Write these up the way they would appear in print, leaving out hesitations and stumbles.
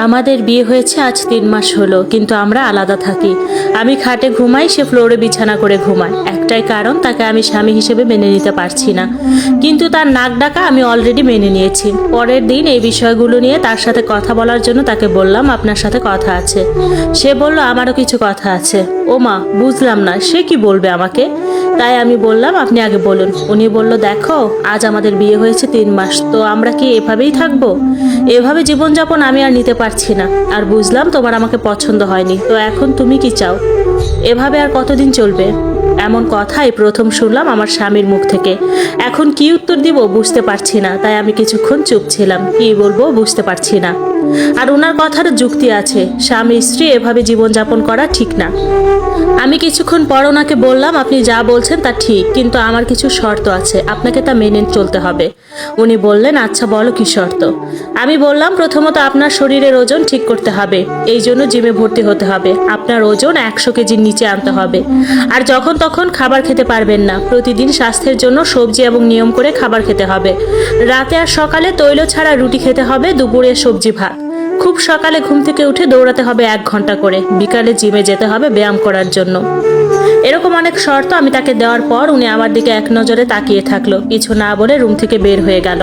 আমাদের বিয়ে হয়েছে আজ 3 মাস হলো, কিন্তু আমরা আলাদা থাকি। আমি খাটে ঘুমাই, সে ফ্লোরে বিছানা করে ঘুমায়। একটাই কারণ, তাকে আমি স্বামী হিসেবে মেনে নিতে পারছি না। কিন্তু তার নাক ডাকা আমি অলরেডি মেনে নিয়েছি। পরের দিন এই বিষয়গুলো নিয়ে তার সাথে কথা বলার জন্য তাকে বললাম, আপনার সাথে কথা আছে। সে বলল, আমারও কিছু কথা আছে। ও মা, বুঝলাম না সে কি বলবে আমাকে। তাই আমি বললাম, আপনি আগে বলুন। উনি বলল, দেখো, আজ আমাদের বিয়ে হয়েছে 3 মাস, তো আমরা কি এভাবেই থাকবো? এভাবে জীবনযাপন আমি আর নিতে পারছি না। আর বুঝলাম তোমার আমাকে পছন্দ হয়নি, তো এখন তুমি কি চাও? এভাবে আর কতদিন চলবে? এমন কথাই প্রথম শুনলাম আমার স্বামীর মুখ থেকে। এখন কি উত্তর দিব বুঝতে পারছি না, তাই আমি কিছুক্ষণ চুপ ছিলাম। কি বলবো বুঝতে পারছি না। আর ওনার কথার যুক্তি আছে, স্বামী স্ত্রী এভাবে জীবনযাপন করা ঠিক না। আমি কিছুক্ষণ পর ওনাকে বললাম, আপনি যা বলছেন তা ঠিক, কিন্তু আমার কিছু শর্ত আছে, আপনাকে তা মেনে চলতে হবে। উনি বললেন, আচ্ছা বলো কি শর্ত। আমি বললাম, প্রথমত আপনার শরীরের ওজন ঠিক করতে হবে, এই জন্য জিমে ভর্তি হতে হবে। আপনার ওজন 100 কেজির নিচে আনতে হবে। আর যখন তখন খাবার খেতে পারবেন না। প্রতিদিন স্বাস্থ্যের জন্য সবজি এবং নিয়ম করে খাবার খেতে হবে। রাতে আর সকালে তৈল ছাড়া রুটি খেতে হবে, দুপুরে সবজি ভাত। খুব সকালে ঘুম থেকে উঠে দৌড়াতে হবে 1 ঘন্টা করে। বিকালে জিমে যেতে হবে ব্যায়াম করার জন্য। এরকম অনেক শর্ত আমি তাকে দেওয়ার পর উনি আমার দিকে এক নজরে তাকিয়ে থাকলো, কিছু না বলে রুম থেকে বের হয়ে গেল।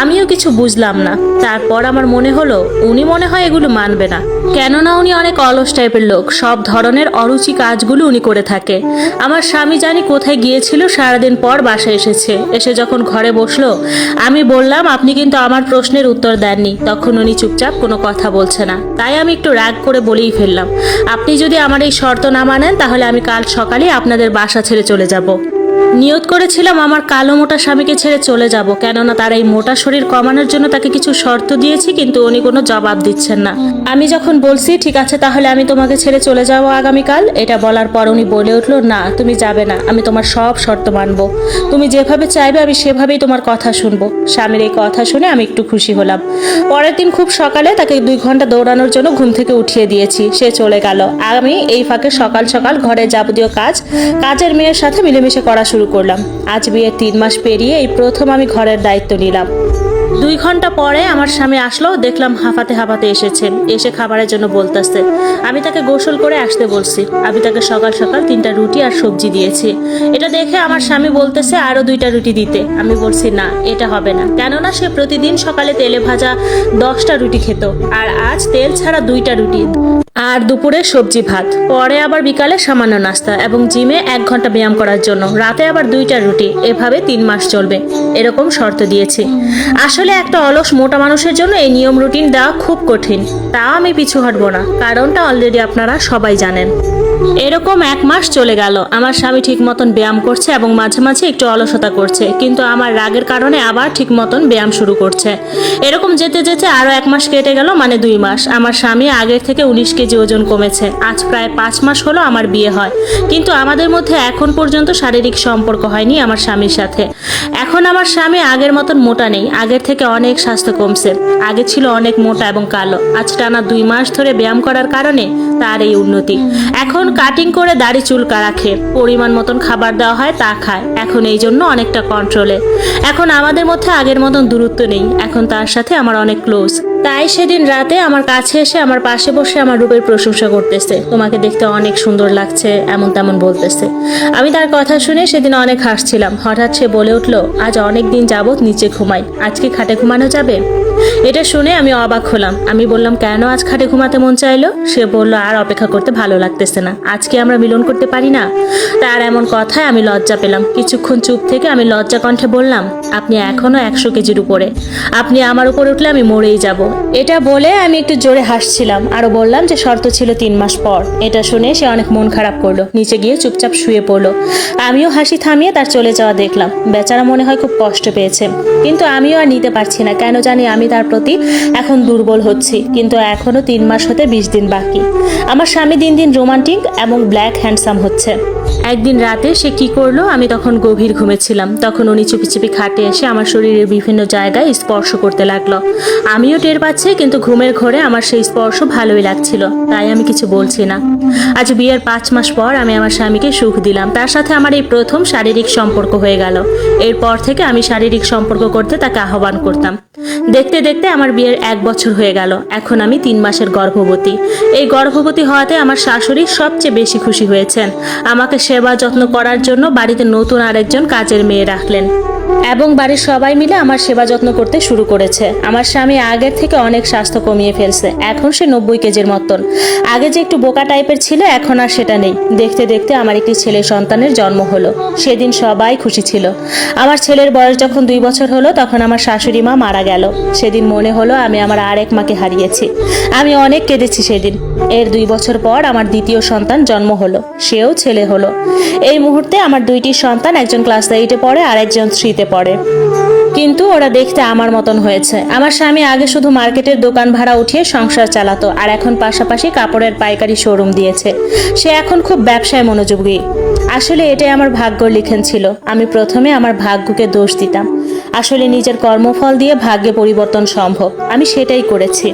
আমিও কিছু বুঝলাম না। তারপর আমার মনে হলো উনি মনে হয় এগুলো মানবে না, কেননা উনি অনেক অলস টাইপের লোক। সব ধরনের অরুচি কাজগুলো উনি করে থাকে। আমার স্বামী জানি কোথায় গিয়েছিল, সারাদিন পর বাসায় এসেছে। এসে যখন ঘরে বসলো, আমি বললাম, আপনি কিন্তু আমার প্রশ্নের উত্তর দেননি। তখন উনি চুপচাপ কোনো কথা বলছে না। তাই আমি একটু রাগ করে বলেই ফেললাম, আপনি যদি আমার এই শর্ত না মানেন, তাহলে আমি কাল সকালে আপনাদের বাসা ছেড়ে চলে যাব। নিয়ত করেছিলাম আমার কালো মোটা স্বামীকে ছেড়ে চলে যাব, কেননা তার এই মোটা শরীর কমানোর জন্য তাকে কিছু শর্ত দিয়েছি, কিন্তু উনি কোনো জবাব দিচ্ছেন না। আমি যখন বলছি, ঠিক আছে তাহলে আমি তোমাকে ছেড়ে চলে যাব আগামীকাল, এটা বলার পর উনি বলে উঠলো, না তুমি যাবে না, আমি তোমার সব শর্ত মানবো। তুমি যেভাবে চাইবে আমি সেভাবেই তোমার কথা শুনবো। স্বামীর এই কথা শুনে আমি একটু খুশি হলাম। পরের দিন খুব সকালে তাকে 2 ঘন্টা দৌড়ানোর জন্য ঘুম থেকে উঠিয়ে দিয়েছি। সে চলে গেল। আমি এই ফাঁকে সকাল সকাল ঘরের যাবতীয় কাজের মেয়ের সাথে মিলেমিশে করা শুরু করলাম। আজ বিয়ের 3 মাস পেরিয়ে এই প্রথম আমি ঘরের দায়িত্ব নিলাম। 2 ঘন্টা পরে আমার স্বামী আসলো, দেখলাম হাঁপাতে হাঁপাতে এসেছে। এসে খাবারের জন্য বলতেছে। আমি তাকে গোসল করে আসতে বলছি। আমি তাকে সকাল সকাল 3টা রুটি আর সবজি দিয়েছি। এটা দেখে আমার স্বামী বলতেছে আরো 2টা রুটি দিতে। আমি বলছি, না এটা হবে না, কেননা সে প্রতিদিন সকালে তেলে ভাজা 10টা রুটি খেত, আর আজ তেল ছাড়া 2টা রুটি আর দুপুরে সবজি ভাত। পরে আবার বিকালে সামান্য নাস্তা এবং জিমে 1 ঘন্টা ব্যায়াম করার জন্য। রাতে আবার 2টা রুটি। এভাবে 3 মাস চলবে, এরকম শর্ত দিয়েছি। আসলে একটা অলস মোটা মানুষের জন্য এই নিয়ম রুটিন দেওয়া খুব কঠিন। তাও আমি পিছু হটবো না, কারণটা অলরেডি আপনারা সবাই জানেন। এরকম 1 মাস চলে গেল। আমার স্বামী ঠিক মতন ব্যায়াম করছে এবং মাঝে মাঝে একটু অলসতা করছে, কিন্তু আমার রাগের কারণে আবার ঠিক মতন ব্যায়াম শুরু করছে। এরকম যেতে যেতে আরো 1 মাস কেটে গেল, মানে 2 মাস। আমার স্বামী আগের থেকে 19 কেজি ওজন কমেছে। আজ প্রায় 5 মাস হলো আমার বিয়ে হয়, কিন্তু আমাদের মধ্যে এখন পর্যন্ত শারীরিক সম্পর্ক হয়নি আমার স্বামীর সাথে। এখন আমার স্বামী আগের মতন মোটা নেই, আগের থেকে অনেক স্বাস্থ্য কমছে। আগে ছিল অনেক মোটা এবং কালো। আজ টানা 2 মাস ধরে ব্যায়াম করার কারণে তার এই উন্নতি। এখন কাটিং করে দাড়ি চুল রাখে, পরিমাণ মতন খাবার দেওয়া হয় তা খায়। এখন এই জন্য অনেকটা কন্ট্রোলে। এখন আমাদের মধ্যে আগের মতন দূরত্ব নেই। এখন তার সাথে আমার অনেক ক্লোজ। তাই সেদিন রাতে আমার কাছে এসে আমার পাশে বসে আমার রূপের প্রশংসা করতেছে। তোমাকে দেখতে অনেক সুন্দর লাগছে, এমন তেমন বলতেছে। আমি তার কথা শুনে সেদিন অনেক হাসছিলাম। হঠাৎ সে বলে উঠলো, আজ অনেক দিন যাবত নিচে ঘুমাই, আজকে খাটে ঘুমানো যাবে? এটা শুনে আমি অবাক হলাম। আমি বললাম, কেন আজ খাটে ঘুমাতে মন চাইলো? সে বলল, আর অপেক্ষা করতে ভালো লাগতেছে না, আজকে আমরা মিলন করতে পারি না? তার এমন কথায় আমি লজ্জা পেলাম। কিছুক্ষণ চুপ থেকে আমি লজ্জা কণ্ঠে বললাম, আপনি এখনো 100 কেজির উপরে, আপনি আমার উপর উঠলে আমি মরেই যাব। এটা বলে আমি একটু জোরে হাসছিলাম। আরো বললাম যে শর্ত ছিল 3 মাস পর। এটা শুনে সে অনেক মন খারাপ করলো, নিচে গিয়ে চুপচাপ শুয়ে পড়লো। আমিও হাসি থামিয়ে তার চলে যাওয়া দেখলাম। বেচারা মনে হয় খুব কষ্ট পেয়েছে, কিন্তু আমিও আর নিতে পারছি না। কেন জানি আমি তার প্রতি এখন দুর্বল হচ্ছি। কিন্তু এখনো 3 মাস হতে 20 দিন বাকি। আমার স্বামী দিন দিন রোমান্টিক এবং ব্ল্যাক হ্যান্ডসাম হচ্ছে। একদিন রাতে সে কি করলো, আমি তখন গভীর ঘুমেছিলাম। তখন উনি চুপি চুপি খাটে এসে আমার শরীরের বিভিন্ন জায়গায় স্পর্শ করতে লাগলো। আমিও টের টের পাচ্ছে, কিন্তু ঘুমের ঘোরে আমার সেই স্পর্শ ভালোই লাগছিল, তাই আমি কিছু বলছি না। আজ বিয়ের 5 মাস পর আমি আমার স্বামীকে সুখ দিলাম। তার সাথে আমার এই প্রথম শারীরিক সম্পর্ক হয়ে গেল। এরপর থেকে আমি শারীরিক সম্পর্ক করতে তাকে আহ্বান করতাম। দেখতে দেখতে আমার বিয়ের 1 বছর হয়ে গেল। এখন আমি 3 মাসের গর্ভবতী। এই গর্ভবতী হওয়াতে আমার শাশুড়ি সবচেয়ে বেশি খুশি হয়েছেন। আমাকে সেবা যত্ন করার জন্য বাড়িতে নতুন আরেকজন কাজের মেয়ে রাখলেন এবং বাড়ির সবাই মিলে আমার সেবা যত্ন করতে শুরু করেছে। আমার স্বামী আগের থেকে অনেক স্বাস্থ্য কমিয়ে ফেলছে। এখন সে 90 কেজির মতন। আগে যে একটু বোকা টাইপের ছিল, এখন আর সেটা নেই। দেখতে দেখতে আমার একটি ছেলে সন্তানের জন্ম হলো। সেদিন সবাই খুশি ছিল। আমার ছেলের বয়স যখন 2 বছর হলো, তখন আমার শাশুড়ি মা মারা গেল। সেদিন মনে হলো আমি আমার আরেক মাকে হারিয়েছি। আমি অনেক কেঁদেছি সেদিন। এর 2 বছর পর আমার দ্বিতীয় সন্তান জন্ম হলো। সেও ছেলে হলো। এই মুহূর্তে আমার 2টি সন্তান, একজন ক্লাস 8-এ পড়ে আর একজন 3-তে পড়ে। কিন্তু ওরা দেখতে আমার মতন হয়েছে। আমার স্বামী আগে শুধু মার্কেটের দোকান ভাড়া উঠিয়ে সংসার চালাতো, আর এখন পাশাপাশি কাপড়ের পাইকারি শোরুম দিয়েছে। সে এখন খুব ব্যবসায় মনোযোগী। আসলে এটাই আমার ভাগ্য লিখন ছিল। আমি প্রথমে আমার ভাগ্যকে দোষ দিতাম। আসলে নিজের কর্মফল দিয়ে ভাগ্যে পরিবর্তন সম্ভব। আমি সেটাই করেছি।